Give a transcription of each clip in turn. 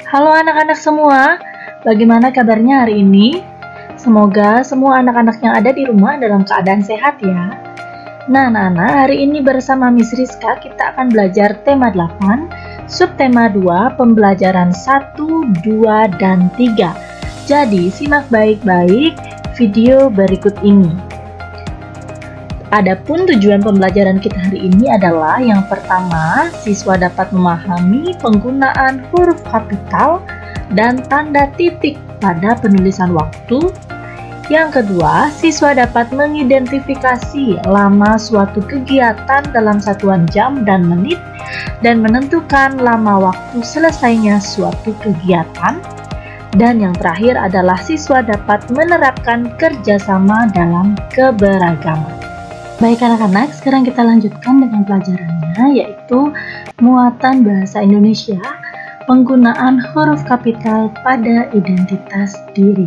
Halo anak-anak semua, bagaimana kabarnya hari ini? Semoga semua anak-anak yang ada di rumah dalam keadaan sehat ya. Nah, anak-anak, hari ini bersama Miss Rizka kita akan belajar tema 8, subtema 2, pembelajaran 1, 2, dan 3. Jadi, simak baik-baik video berikut ini. Adapun tujuan pembelajaran kita hari ini adalah yang pertama, siswa dapat memahami penggunaan huruf kapital dan tanda titik pada penulisan waktu. Yang kedua, siswa dapat mengidentifikasi lama suatu kegiatan dalam satuan jam dan menit dan menentukan lama waktu selesainya suatu kegiatan. Dan yang terakhir adalah siswa dapat menerapkan kerjasama dalam keberagaman. Baik anak-anak, sekarang kita lanjutkan dengan pelajarannya, yaitu muatan bahasa Indonesia, penggunaan huruf kapital pada identitas diri.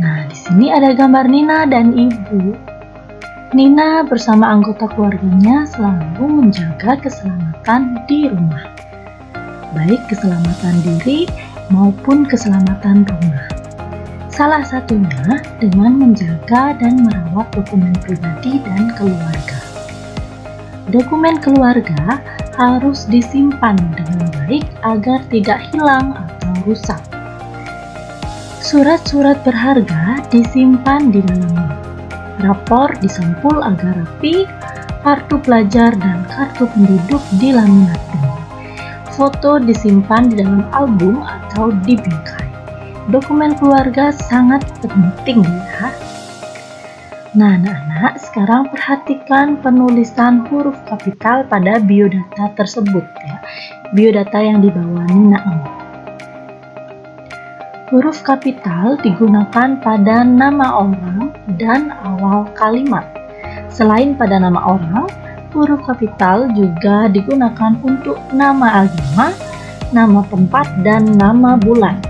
Nah, di sini ada gambar Nina dan Ibu. Nina bersama anggota keluarganya selalu menjaga keselamatan di rumah, baik keselamatan diri maupun keselamatan rumah. Salah satunya dengan menjaga dan merawat dokumen pribadi dan keluarga. Dokumen keluarga harus disimpan dengan baik agar tidak hilang atau rusak. Surat-surat berharga disimpan di dalamnya. Rapor disampul agar rapi, kartu pelajar dan kartu penduduk dilaminating. Foto disimpan di dalam album atau di bingkai. Dokumen keluarga sangat penting ya. Nah anak-anak, sekarang perhatikan penulisan huruf kapital pada biodata tersebut ya. Biodata yang dibawa Nina ini. Huruf kapital digunakan pada nama orang dan awal kalimat. Selain pada nama orang, huruf kapital juga digunakan untuk nama agama, nama tempat, dan nama bulan.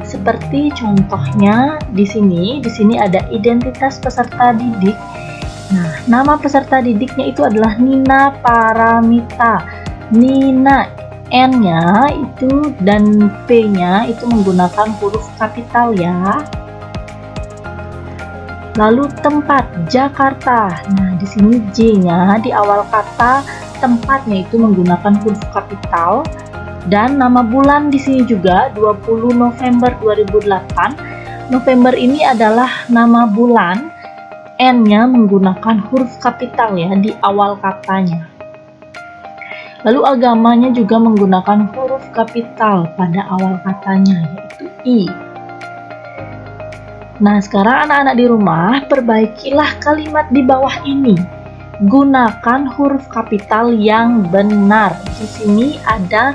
Seperti contohnya di sini ada identitas peserta didik. Nah, nama peserta didiknya itu adalah Nina Paramita. Nina, N-nya itu dan P-nya itu menggunakan huruf kapital ya. Lalu tempat Jakarta. Nah, di sini J-nya di awal kata tempatnya itu menggunakan huruf kapital. Dan nama bulan di sini juga 20 November 2008. November ini adalah nama bulan. N-nya menggunakan huruf kapital ya di awal katanya. Lalu agamanya juga menggunakan huruf kapital pada awal katanya, yaitu I. Nah, sekarang anak-anak di rumah, perbaikilah kalimat di bawah ini. Gunakan huruf kapital yang benar. Di sini ada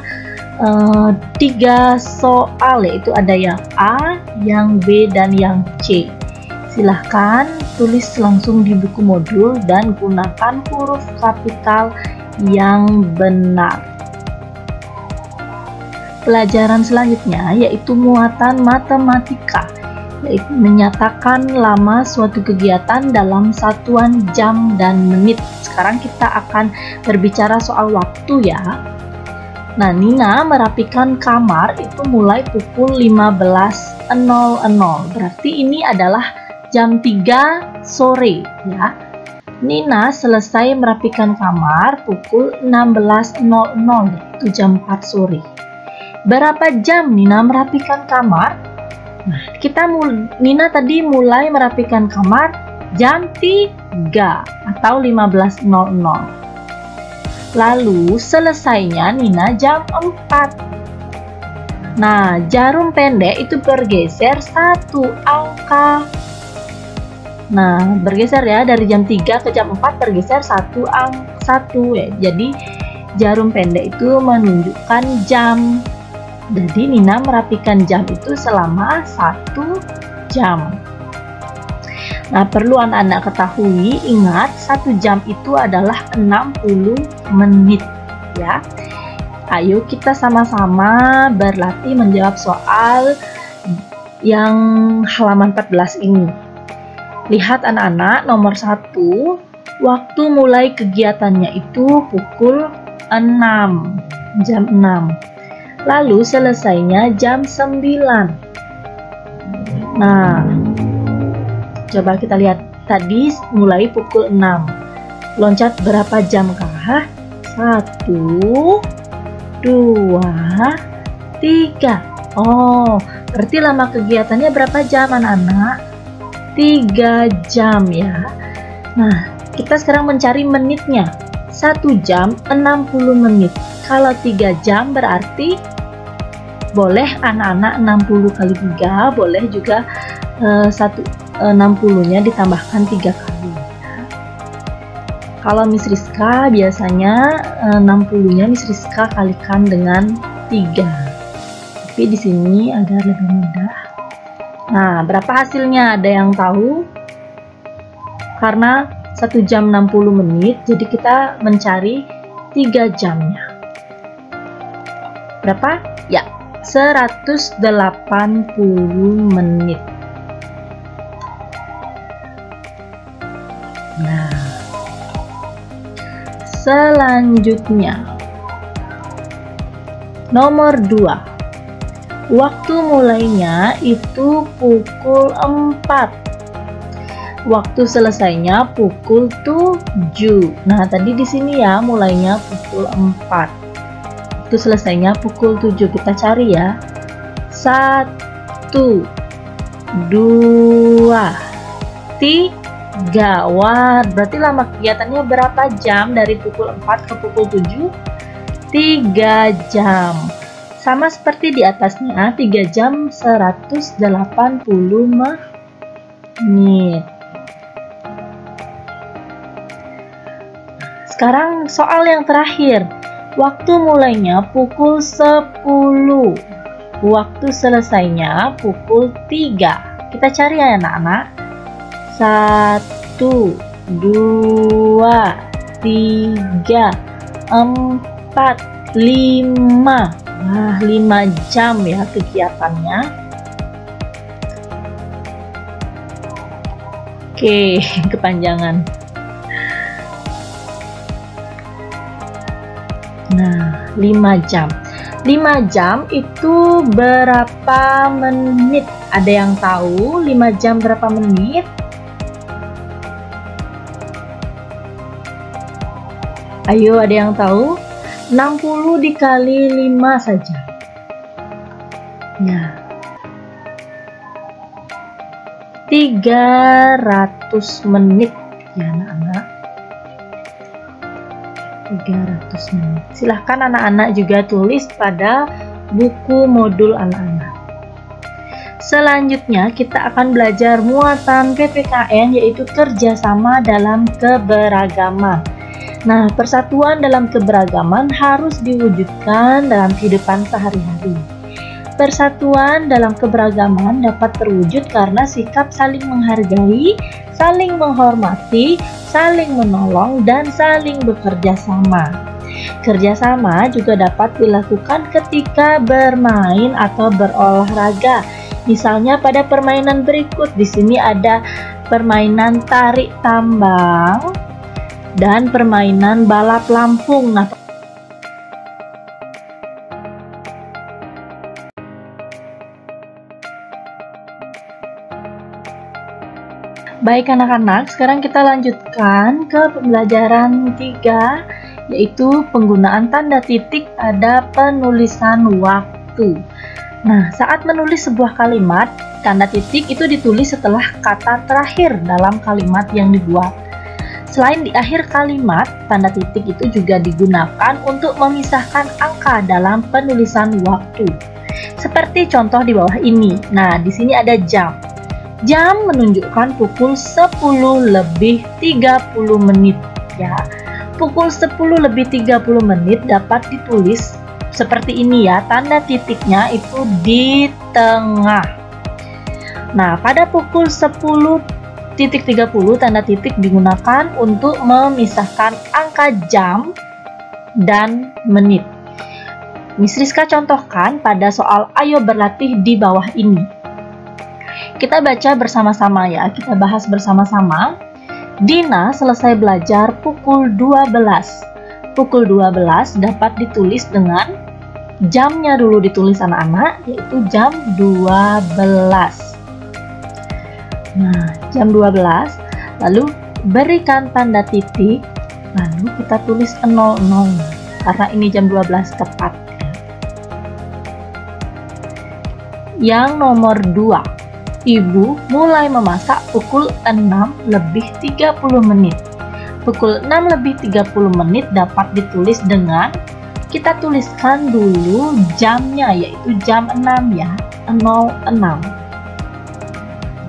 3 soal, yaitu ada yang A, yang B, dan yang C. Silahkan tulis langsung di buku modul dan gunakan huruf kapital yang benar. Pelajaran selanjutnya yaitu muatan matematika, yaitu menyatakan lama suatu kegiatan dalam satuan jam dan menit. Sekarang kita akan berbicara soal waktu ya. Nah, Nina merapikan kamar itu mulai pukul 15.00. Berarti ini adalah jam 3 sore ya. Nina selesai merapikan kamar pukul 16.00, yaitu jam 4 sore. Berapa jam Nina merapikan kamar? Nah, Nina tadi mulai merapikan kamar jam 3 atau 15.00. Lalu selesainya Nina jam 4. Nah, jarum pendek itu bergeser 1 angka. Nah, bergeser ya dari jam 3 ke jam 4 bergeser 1 ya. Jadi jarum pendek itu menunjukkan jam. Jadi Nina merapikan jam itu selama 1 jam. Nah, perlu anak-anak ketahui, ingat 1 jam itu adalah 60 menit ya. Ayo kita sama-sama berlatih menjawab soal yang halaman 14 ini. Lihat anak-anak, nomor 1, waktu mulai kegiatannya itu pukul 6, jam 6. Lalu selesainya jam 9. Nah, coba kita lihat. Tadi mulai pukul 6. Loncat berapa jam kah? 1, 2, 3. Oh, berarti lama kegiatannya berapa jam anak-anak? 3 jam ya. Nah, kita sekarang mencari menitnya. 1 jam 60 menit. Kalau 3 jam berarti boleh anak-anak 60 kali 3, boleh juga 60-nya ditambahkan 3 kali. Kalau Miss Rizka biasanya 60-nya Miss Rizka kalikan dengan 3. Tapi di sini agar lebih mudah. Nah, berapa hasilnya? Ada yang tahu? Karena 1 jam 60 menit, jadi kita mencari 3 jamnya. Berapa? Ya, 180 menit. Nah, selanjutnya nomor 2. Waktu mulainya itu pukul 4. Waktu selesainya pukul 7. Nah, tadi di sini ya mulainya pukul 4. Waktu selesainya pukul 7. Kita cari ya. 1, 2, 3. Wah, berarti lama kegiatannya berapa jam dari pukul 4 ke pukul 7? 3 jam. Sama seperti di atasnya, 3 jam 180 menit. Sekarang soal yang terakhir. Waktu mulainya pukul 10. Waktu selesainya pukul 3. Kita cari ya anak-anak. 1, 2, 3, 4, 5. Nah, 5 jam ya kegiatannya. Oke, kepanjangan. Nah, 5 jam. 5 jam itu berapa menit? Ada yang tahu 5 jam berapa menit? Ayo, ada yang tahu? 60 dikali 5 saja. Nah, 300 menit ya anak-anak. 300 menit. Silahkan anak-anak juga tulis pada buku modul anak-anak. Selanjutnya kita akan belajar muatan PPKN, yaitu kerjasama dalam keberagaman. Nah, persatuan dalam keberagaman harus diwujudkan dalam kehidupan sehari-hari. Persatuan dalam keberagaman dapat terwujud karena sikap saling menghargai, saling menghormati, saling menolong, dan saling bekerja sama. Kerjasama juga dapat dilakukan ketika bermain atau berolahraga. Misalnya pada permainan berikut, di sini ada permainan tarik tambang dan permainan balap lampung. Nah, baik anak-anak, sekarang kita lanjutkan ke pembelajaran 3, yaitu penggunaan tanda titik pada penulisan waktu. Nah, saat menulis sebuah kalimat, tanda titik itu ditulis setelah kata terakhir dalam kalimat yang dibuat. Selain di akhir kalimat, tanda titik itu juga digunakan untuk memisahkan angka dalam penulisan waktu. Seperti contoh di bawah ini. Nah, di sini ada jam. Jam menunjukkan pukul 10 lebih 30 menit. Ya, pukul 10 lebih 30 menit dapat ditulis seperti ini ya. Tanda titiknya itu di tengah. Nah, pada pukul 10:30 tanda titik digunakan untuk memisahkan angka jam dan menit. Miss Rizka contohkan pada soal ayo berlatih di bawah ini. Kita baca bersama-sama ya, kita bahas bersama-sama. Dina selesai belajar pukul 12. Pukul 12 dapat ditulis dengan jamnya dulu ditulis anak-anak, yaitu jam 12. Nah, jam 12, lalu berikan tanda titik, lalu kita tulis 00, karena ini jam 12 tepat. Yang nomor 2, Ibu mulai memasak pukul 6:30 menit. Pukul 6:30 menit dapat ditulis dengan, kita tuliskan dulu jamnya, yaitu jam 6 ya, 06.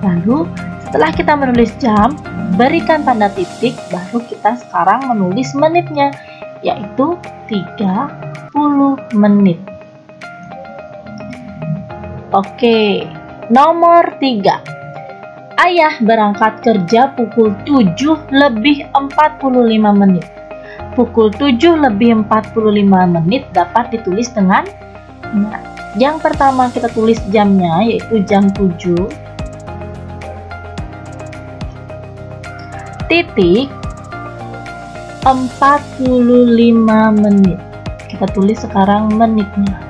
Lalu setelah kita menulis jam, berikan tanda titik, baru kita sekarang menulis menitnya, yaitu 30 menit. Oke, nomor 3. Ayah berangkat kerja pukul 7:45 menit. Pukul 7:45 menit dapat ditulis dengan, nah, yang pertama kita tulis jamnya, yaitu jam 7 titik 45 menit. Kita tulis sekarang menitnya.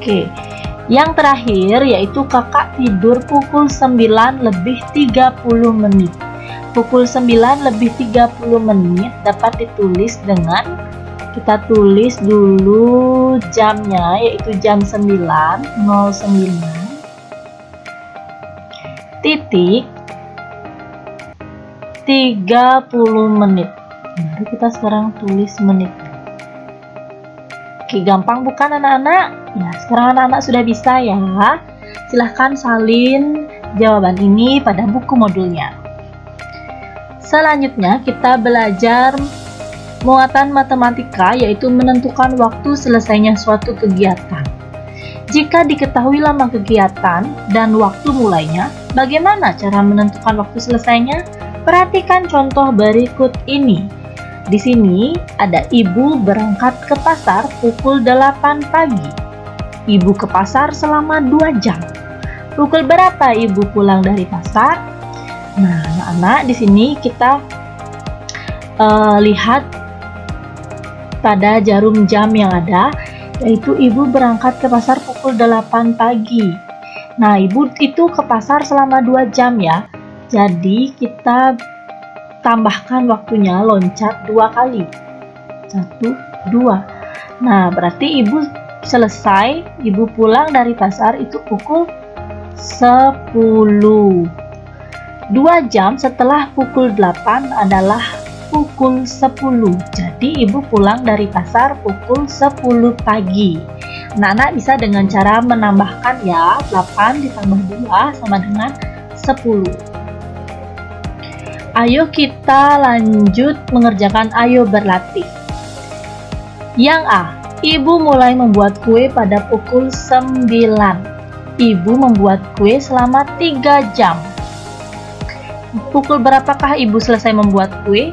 Oke, yang terakhir yaitu kakak tidur pukul 9:30 menit. Pukul 9:30 menit dapat ditulis dengan, kita tulis dulu jamnya, yaitu jam 9:09 titik 30 menit. Baru kita sekarang tulis menit. Oke, gampang bukan anak-anak? Ya, sekarang anak-anak sudah bisa ya. Silahkan salin jawaban ini pada buku modulnya. Selanjutnya kita belajar muatan matematika, yaitu menentukan waktu selesainya suatu kegiatan. Jika diketahui lama kegiatan dan waktu mulainya, bagaimana cara menentukan waktu selesainya? Perhatikan contoh berikut ini. Di sini ada ibu berangkat ke pasar pukul 8 pagi. Ibu ke pasar selama 2 jam. Pukul berapa ibu pulang dari pasar? Nah, anak-anak, di sini kita lihat pada jarum jam yang ada, yaitu ibu berangkat ke pasar pukul 8 pagi. Nah, ibu itu ke pasar selama 2 jam ya. Jadi kita tambahkan waktunya, loncat 2 kali. 1, 2. Nah, berarti ibu selesai, ibu pulang dari pasar itu pukul 10. 2 jam setelah pukul 8 adalah pukul 10. Jadi ibu pulang dari pasar pukul 10 pagi. Anak-anak bisa dengan cara menambahkan ya, 8 ditambah 2 sama dengan 10. Ayo kita lanjut mengerjakan ayo berlatih. Yang A, ibu mulai membuat kue pada pukul 9. Ibu membuat kue selama 3 jam. Pukul berapakah ibu selesai membuat kue?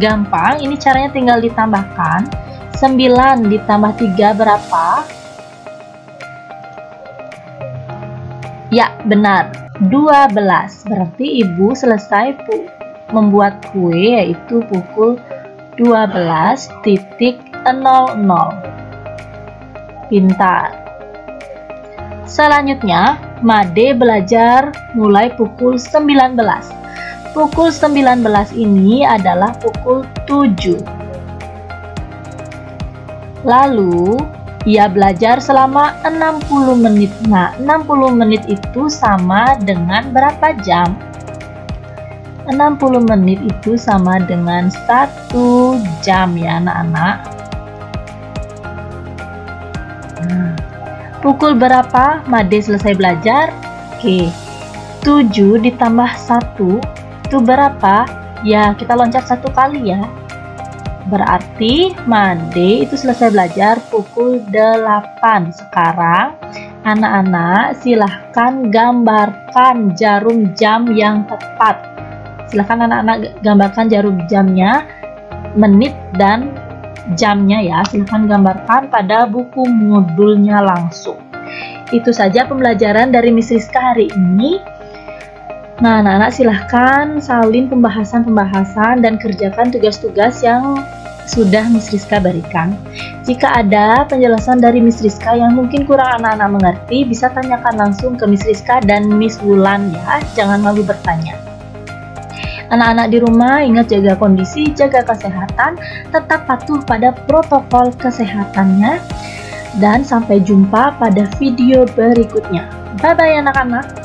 Gampang, ini caranya tinggal ditambahkan. 9 ditambah 3 berapa? Ya, benar, 12. Berarti ibu selesai membuat kue yaitu pukul 12:00. Pintar. Selanjutnya, Made belajar mulai pukul 19. Pukul 19 ini adalah pukul 7. Lalu, ia belajar selama 60 menit. Nah, 60 menit itu sama dengan berapa jam? 60 menit itu sama dengan 1 jam ya anak-anak. Nah, pukul berapa Made selesai belajar? Oke, 7 ditambah 1 itu berapa? Ya, kita loncat 1 kali ya. Berarti Made itu selesai belajar pukul 8. Sekarang anak-anak silahkan gambarkan jarum jam yang tepat. Silahkan anak-anak gambarkan jarum jamnya, menit dan jamnya ya. Silahkan gambarkan pada buku modulnya langsung. Itu saja pembelajaran dari Miss Rizka hari ini. Nah, anak-anak silahkan salin pembahasan-pembahasan dan kerjakan tugas-tugas yang sudah Miss Rizka berikan. Jika ada penjelasan dari Miss Rizka yang mungkin kurang anak-anak mengerti, bisa tanyakan langsung ke Miss Rizka dan Miss Wulan ya, jangan malu bertanya. Anak-anak di rumah ingat jaga kondisi, jaga kesehatan, tetap patuh pada protokol kesehatannya, dan sampai jumpa pada video berikutnya. Bye-bye anak-anak.